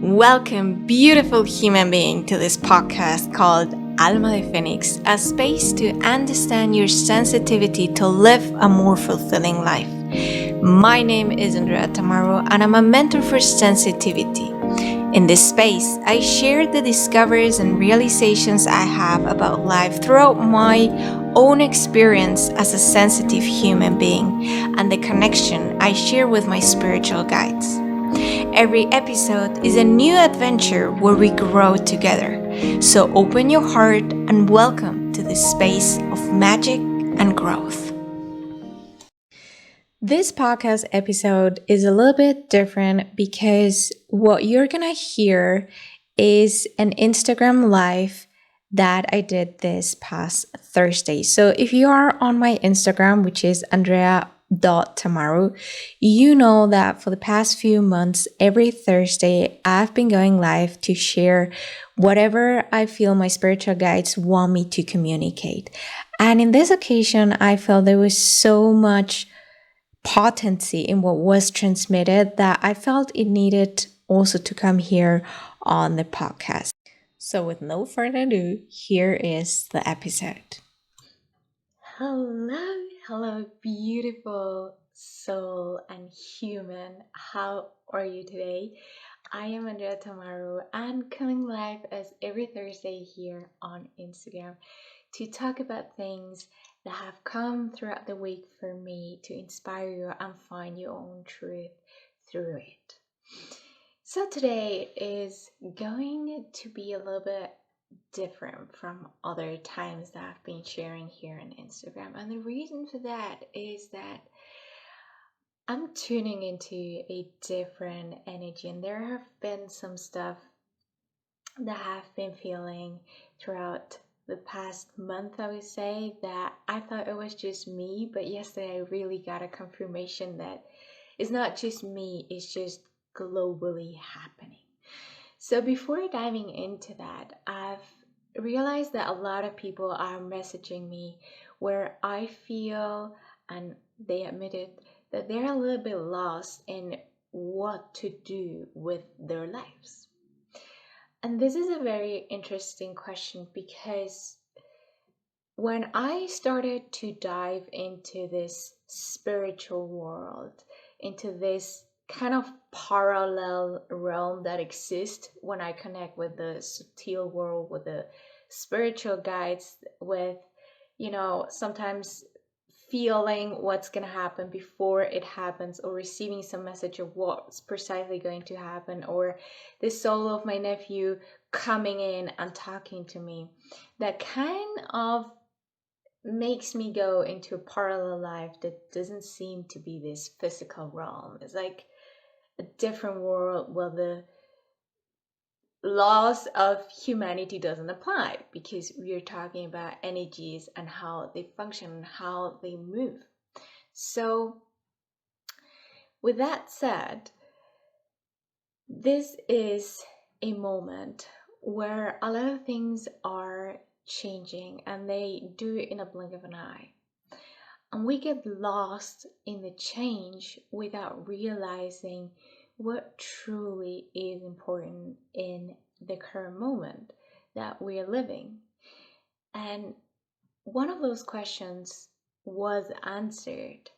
Welcome, beautiful human being, to this podcast called Alma de Phoenix, a space to understand your sensitivity to live a more fulfilling life. My name is Andrea Tamaro, and I'm a mentor for sensitivity. In this space, I share the discoveries and realizations I have about life throughout my own experience as a sensitive human being and the connection I share with my spiritual guides. Every episode is a new adventure where we grow together. So open your heart and welcome to this space of magic and growth. This podcast episode is a little bit different because what you're gonna hear is an Instagram live that I did this past Thursday. So if you are on my Instagram, which is Andrea.Tamaru, you know that for the past few months, every Thursday, I've been going live to share whatever I feel my spiritual guides want me to communicate. And in this occasion, I felt there was so much potency in what was transmitted that I felt it needed also to come here on the podcast. So with no further ado, here is the episode. Hello, beautiful soul and human. How are you today? I am Andrea Tamaru and coming live as every Thursday here on Instagram to talk about things that have come throughout the week for me to inspire you and find your own truth through it. So today is going to be a little bit different from other times that I've been sharing here on Instagram. And the reason for that is that I'm tuning into a different energy, and there have been some stuff that I've been feeling throughout the past month, I would say, that I thought it was just me, but yesterday I really got a confirmation that it's not just me, it's just globally happening. So before diving into that, I've realized that a lot of people are messaging me where I feel, and they admitted, that they're a little bit lost in what to do with their lives. And this is a very interesting question because when I started to dive into this spiritual world, into this kind of parallel realm that exists when I connect with the subtle world, with the spiritual guides, with, sometimes feeling what's going to happen before it happens, or receiving some message of what's precisely going to happen, or the soul of my nephew coming in and talking to me, that kind of makes me go into a parallel life that doesn't seem to be this physical realm. It's like a different world where the laws of humanity doesn't apply, because we are talking about energies and how they function, how they move. So with that said, this is a moment where a lot of things are changing, and they do it in a blink of an eye. And we get lost in the change without realizing what truly is important in the current moment that we're living. And one of those questions was answered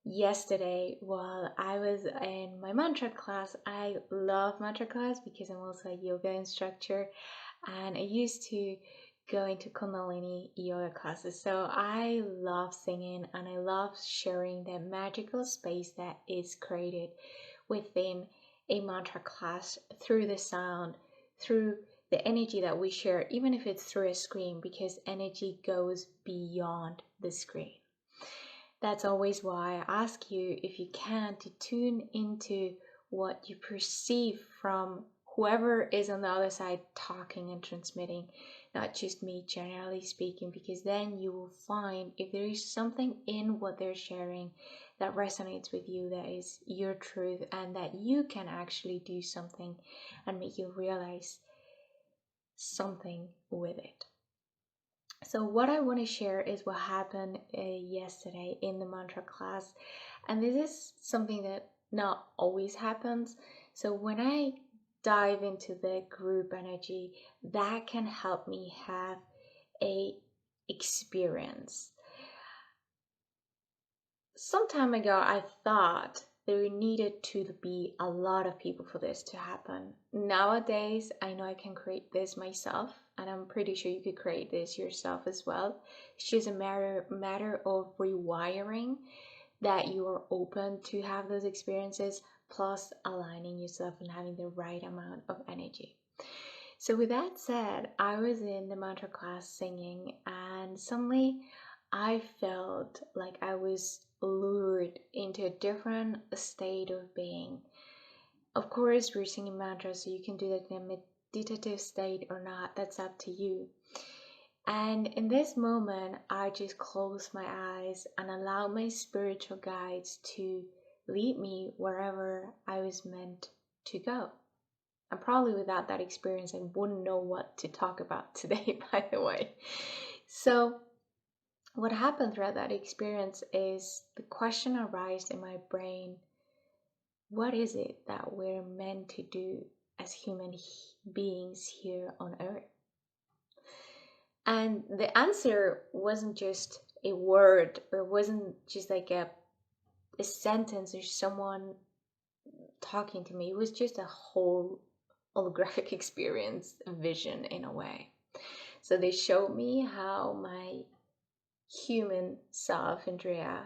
yesterday while I was in my mantra class. I love mantra class because I'm also a yoga instructor, and I used to go into Kundalini yoga classes. So I love singing, and I love sharing the magical space that is created within a mantra class through the sound, through the energy that we share, even if it's through a screen, because energy goes beyond the screen. That's always why I ask you, if you can, to tune into what you perceive from whoever is on the other side talking and transmitting, not just me, generally speaking, because then you will find if there is something in what they're sharing that resonates with you, that is your truth, and that you can actually do something and make you realize something with it. So what I want to share is what happened yesterday in the mantra class. And this is something that not always happens. So when I dive into the group energy, that can help me have a experience. Some time ago, I thought there needed to be a lot of people for this to happen. Nowadays, I know I can create this myself, and I'm pretty sure you could create this yourself as well. It's just a matter of rewiring, that you are open to have those experiences, plus aligning yourself and having the right amount of energy. So with that said, I was in the mantra class singing, and suddenly I felt like I was lured into a different state of being. Of course, we're singing mantras, so you can do that in a meditative state or not, that's up to you. And in this moment, I just closed my eyes and allowed my spiritual guides to lead me wherever I was meant to go. And probably without that experience, I wouldn't know what to talk about today, by the way. So what happened throughout that experience is the question arose in my brain: what is it that we're meant to do as human beings here on earth? And the answer wasn't just a word, or wasn't just like a sentence or someone talking to me. It was just a whole holographic experience, a vision in a way. So they showed me how my human self, Andrea,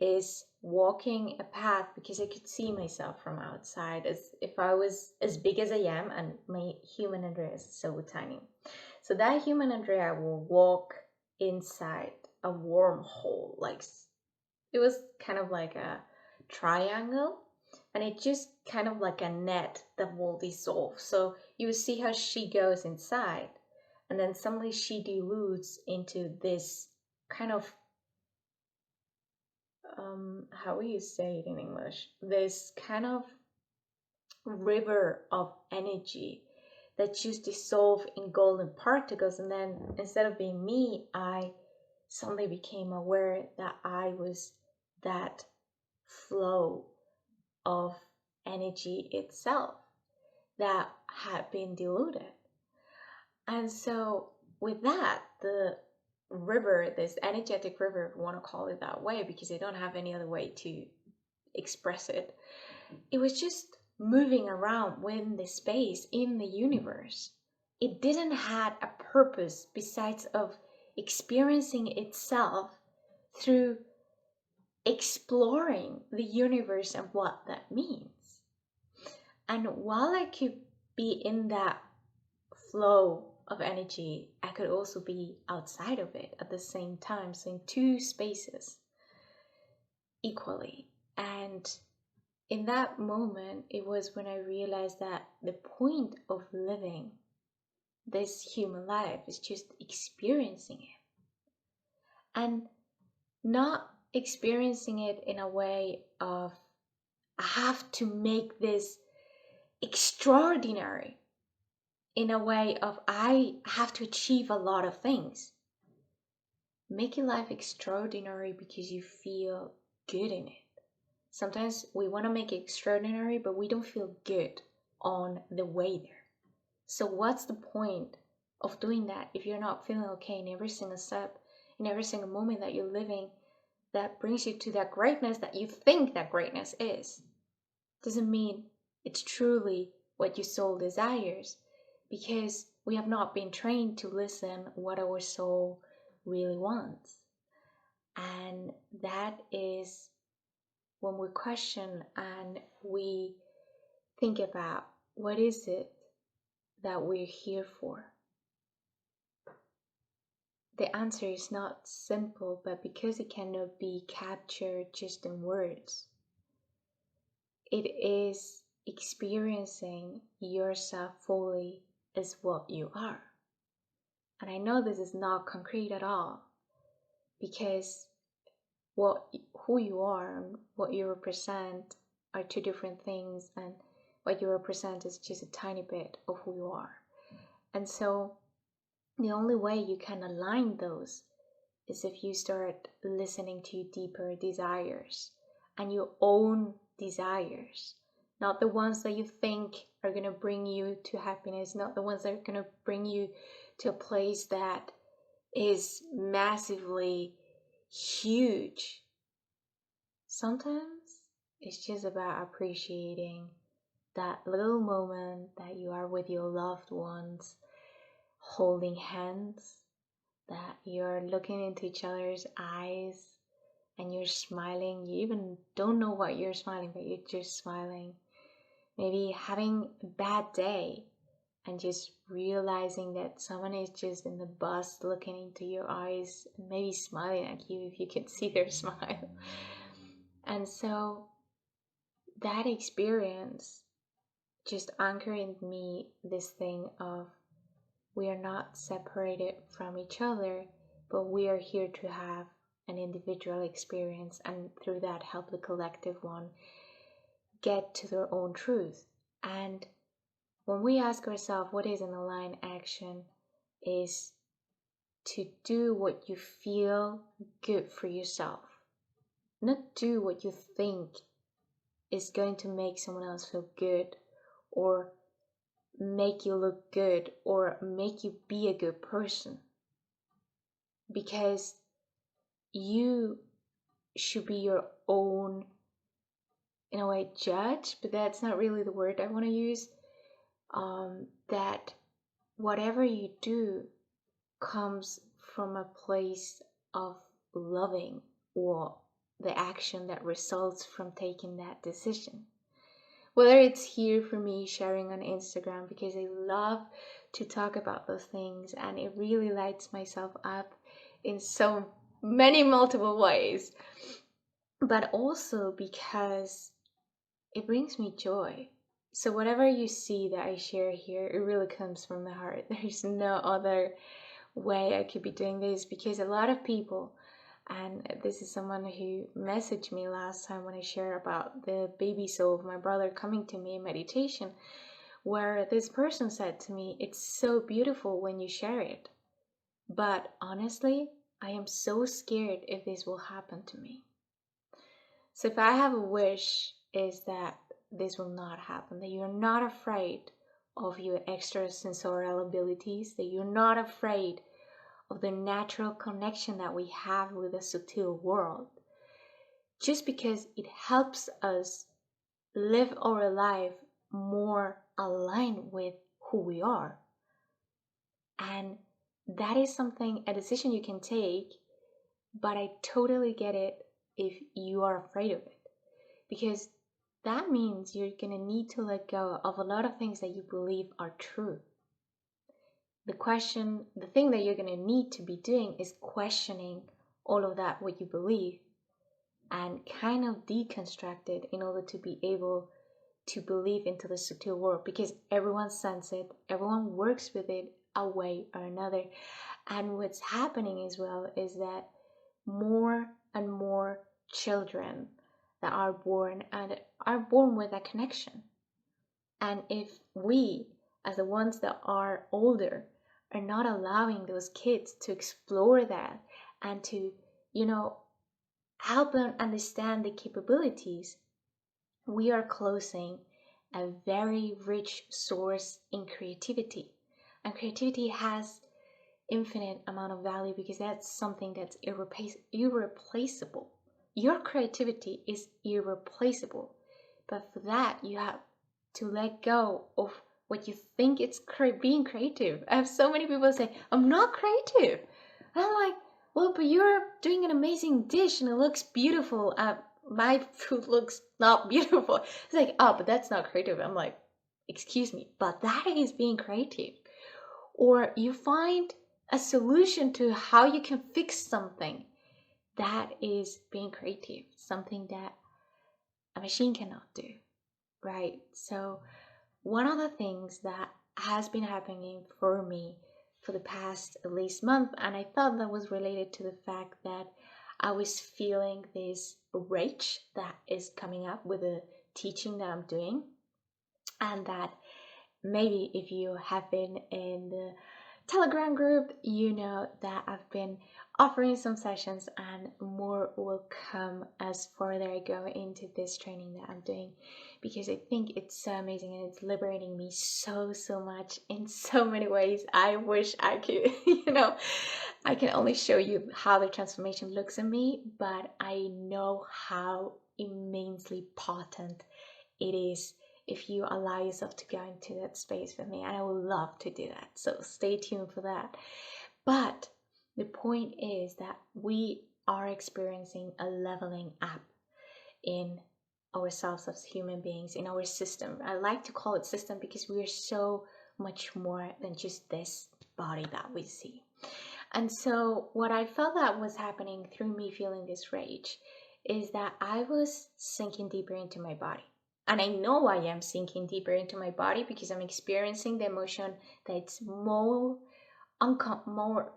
is walking a path, because I could see myself from outside as if I was as big as I am, and my human Andrea is so tiny. So that human Andrea will walk inside a wormhole, like it was kind of like a triangle, and it just kind of like a net that will dissolve. So you will see how she goes inside, and then suddenly she dilutes into this kind of how will you say it in English? This kind of river of energy that just dissolve in golden particles. And then instead of being me, I suddenly became aware that I was that flow of energy itself that had been diluted. And so with that, the river, this energetic river, if you want to call it that way, because I don't have any other way to express it, it was just moving around within the space in the universe. It didn't have a purpose besides of experiencing itself through exploring the universe and what that means. And while I could be in that flow of energy, I could also be outside of it at the same time, so in two spaces equally. And in that moment, it was when I realized that the point of living this human life is just experiencing it, and not experiencing it in a way of I have to make this extraordinary, in a way of I have to achieve a lot of things. Make your life extraordinary because you feel good in it. Sometimes we want to make it extraordinary, but we don't feel good on the way there. So what's the point of doing that if you're not feeling okay in every single step, in every single moment that you're living, that brings you to that greatness that you think that greatness is? Doesn't mean it's truly what your soul desires, because we have not been trained to listen what our soul really wants. And that is when we question and we think about what is it that we're here for. The answer is not simple, but because it cannot be captured just in words, it is experiencing yourself fully as what you are. And I know this is not concrete at all, because who you are and what you represent are two different things, and what you represent is just a tiny bit of who you are. And so the only way you can align those is if you start listening to your deeper desires and your own desires, not the ones that you think are going to bring you to happiness, not the ones that are going to bring you to a place that is massively huge. Sometimes it's just about appreciating that little moment that you are with your loved ones, holding hands, that you're looking into each other's eyes and you're smiling. You even don't know what you're smiling, but you're just smiling. Maybe having a bad day and just realizing that someone is just in the bus looking into your eyes and maybe smiling at you if you can see their smile. And so that experience just anchored in me this thing of we are not separated from each other, but we are here to have an individual experience and through that help the collective one get to their own truth. And when we ask ourselves what is an aligned action, is to do what you feel good for yourself, not do what you think is going to make someone else feel good or make you look good or make you be a good person, because you should be your own, in a way, judge, but that's not really the word I want to use. That whatever you do comes from a place of loving, or the action that results from taking that decision. Whether it's here for me sharing on Instagram, because I love to talk about those things and it really lights myself up in so many multiple ways, but also because it brings me joy. So whatever you see that I share here, it really comes from the heart. There's no other way I could be doing this, because a lot of people, and this is someone who messaged me last time when I shared about the baby soul of my brother coming to me in meditation, where this person said to me, it's so beautiful when you share it, but honestly, I am so scared if this will happen to me. So if I have a wish, is that this will not happen, that you're not afraid of your extrasensorial abilities, that you're not afraid of the natural connection that we have with the subtle world, just because it helps us live our life more aligned with who we are. And that is something, a decision you can take, but I totally get it if you are afraid of it, because that means you're going to need to let go of a lot of things that you believe are true. The thing that you're going to need to be doing is questioning all of that, what you believe, and kind of deconstruct it in order to be able to believe into the subtle world, because everyone senses it, everyone works with it a way or another. And what's happening as well is that more and more children that are born and are born with a connection. And if we, as the ones that are older, are not allowing those kids to explore that and to, help them understand the capabilities, we are closing a very rich source in creativity. And creativity has infinite amount of value, because that's something that's irreplaceable. Your creativity is irreplaceable, but for that you have to let go of what you think it's being creative. I have so many people say, I'm not creative. And I'm like, well, but you're doing an amazing dish and it looks beautiful. My food looks not beautiful. It's like, oh, but that's not creative. I'm like, excuse me, but that is being creative. Or you find a solution to how you can fix something. That is being creative, something that a machine cannot do, right? So one of the things that has been happening for me for the past at least month, and I thought that was related to the fact that I was feeling this rage that is coming up with the teaching that I'm doing, and that maybe if you have been in the Telegram group, you know that I've been offering some sessions and more will come as further I go into this training that I'm doing, because I think it's so amazing and it's liberating me so much in so many ways. I wish I could, I can only show you how the transformation looks in me, but I know how immensely potent it is if you allow yourself to go into that space with me, and I would love to do that, so stay tuned for that. But the point is that we are experiencing a leveling up in ourselves as human beings, in our system. I like to call it system because we are so much more than just this body that we see. And so what I felt that was happening through me feeling this rage is that I was sinking deeper into my body. And I know I am sinking deeper into my body because I'm experiencing the emotion that's more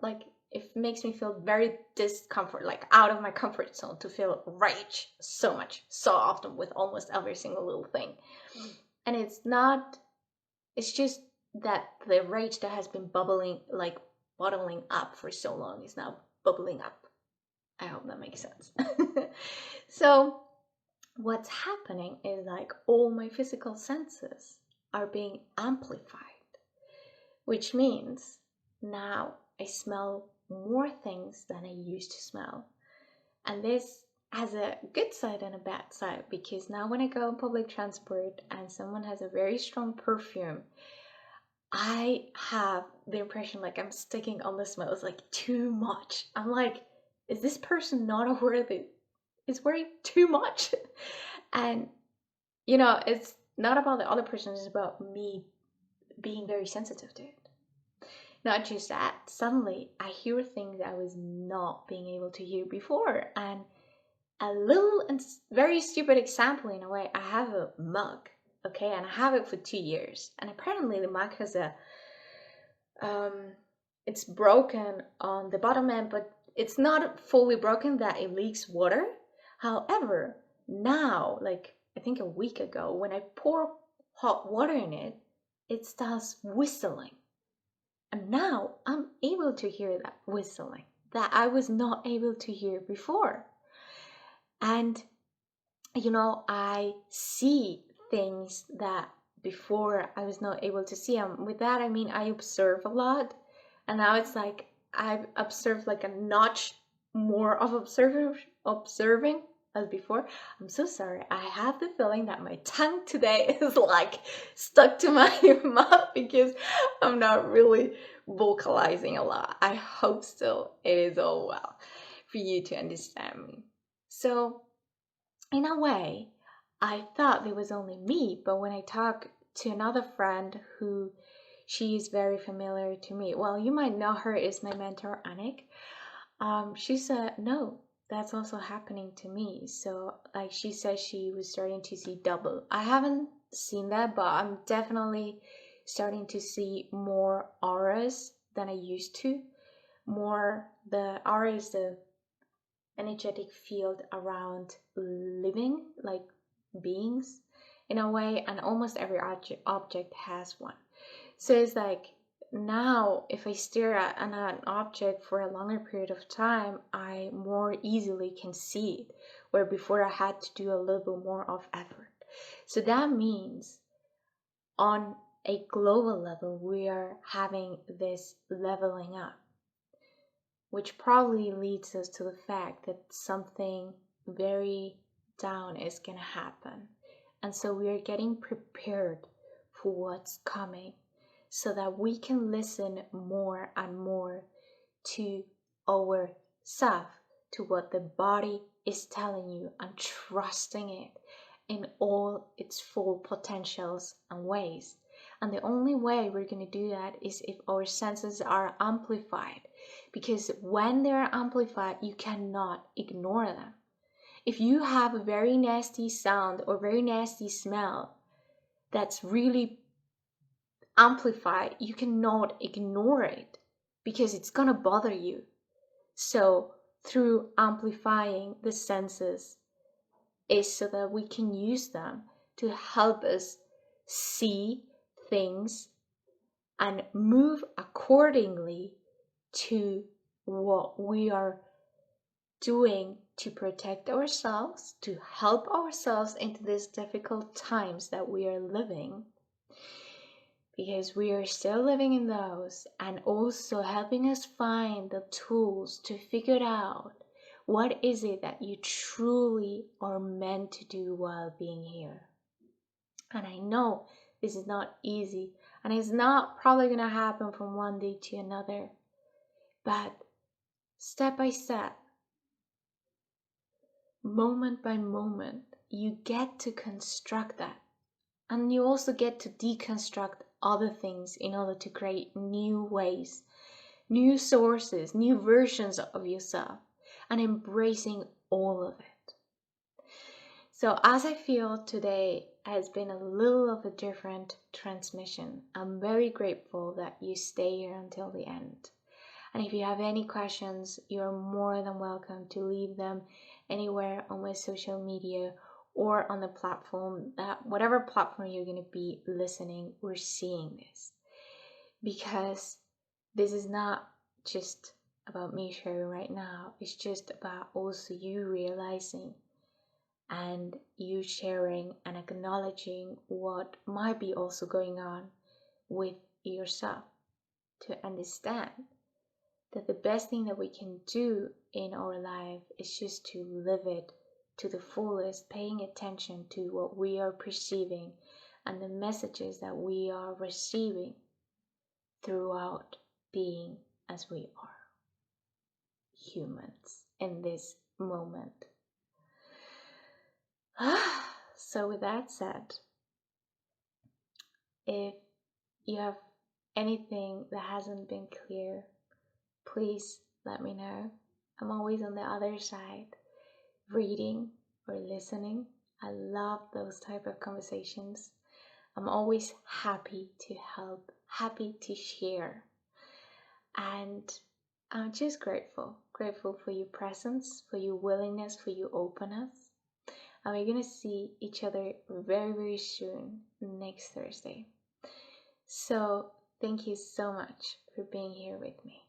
like it makes me feel very discomfort, like out of my comfort zone, to feel rage so much, so often, with almost every single little thing. And it's just that the rage that has been bottling up for so long is now bubbling up. I hope that makes sense. So what's happening is like all my physical senses are being amplified, which means now I smell more things than I used to smell. And this has a good side and a bad side, because now when I go on public transport and someone has a very strong perfume, I have the impression like I'm sticking on the smells like too much. I'm like, is this person not aware that it's wearing too much? And it's not about the other person, it's about me being very sensitive to it. Not just that, suddenly I hear things I was not being able to hear before. And a little and very stupid example in a way, I have a mug, okay, and I have it for 2 years. And apparently the mug has it's broken on the bottom end, but it's not fully broken that it leaks water. However, now, like I think a week ago, when I pour hot water in it, it starts whistling. And now I'm able to hear that whistling that I was not able to hear before. And, I see things that before I was not able to see. With that, I mean, I observe a lot. And now it's like I've observed like a notch more of observing as before. I'm so sorry. I have the feeling that my tongue today is like stuck to my mouth because I'm not really vocalizing a lot. I hope still it is all well for you to understand me. So in a way, I thought it was only me, but when I talk to another friend who she is very familiar to me, well, you might know her as my mentor, Anik. She said, no, that's also happening to me. So like she said, she was starting to see double. I haven't seen that, but I'm definitely starting to see more auras than I used to. More, the aura is the energetic field around living, like beings in a way, and almost every object has one. So it's like now if I stare at an object for a longer period of time, I more easily can see it, where before I had to do a little bit more of effort. So that means on a global level we are having this leveling up, which probably leads us to the fact that something very down is going to happen. And so we are getting prepared for what's coming so that we can listen more and more to ourself, to what the body is telling you, and trusting it in all its full potentials and ways. And the only way we're going to do that is if our senses are amplified, because when they're amplified, you cannot ignore them. If you have a very nasty sound or very nasty smell that's really amplified, you cannot ignore it because it's gonna bother you. So through amplifying the senses is so that we can use them to help us see things and move accordingly to what we are doing to protect ourselves, to help ourselves into these difficult times that we are living, because we are still living in those, and also helping us find the tools to figure out what is it that you truly are meant to do while being here. And I know this is not easy, and it's not probably going to happen from one day to another, but step by step, moment by moment, you get to construct that. And you also get to deconstruct other things in order to create new ways, new sources, new versions of yourself, and embracing all of it. So as I feel today has been a little of a different transmission, I'm very grateful that you stay here until the end. And if you have any questions, you're more than welcome to leave them anywhere on my social media or on the platform, that whatever platform you're going to be listening or seeing this. Because this is not just about me sharing right now, it's just about also you realizing and you sharing and acknowledging what might be also going on with yourself, to understand that the best thing that we can do in our life is just to live it to the fullest, paying attention to what we are perceiving and the messages that we are receiving throughout being as we are humans in this moment. So with that said, if you have anything that hasn't been clear, please let me know. I'm always on the other side, reading or listening. I love those type of conversations. I'm always happy to help, happy to share. And I'm just grateful for your presence, for your willingness, for your openness. And we're going to see each other very, very soon, next Thursday. So thank you so much for being here with me.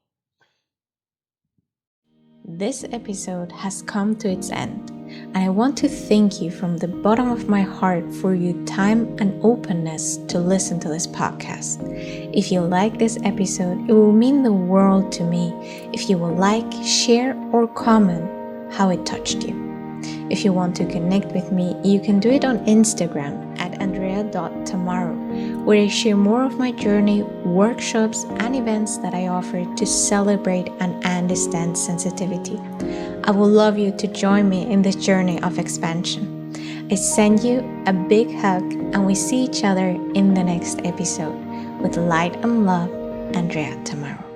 This episode has come to its end, and I want to thank you from the bottom of my heart for your time and openness to listen to this podcast. If you like this episode, it will mean the world to me if you will like, share, or comment how it touched you. If you want to connect with me, you can do it on Instagram at andrea.tamaro, where I share more of my journey, workshops, and events that I offer to celebrate and understand sensitivity. I would love you to join me in this journey of expansion. I send you a big hug, and we see each other in the next episode. With light and love, Andrea Tamaro.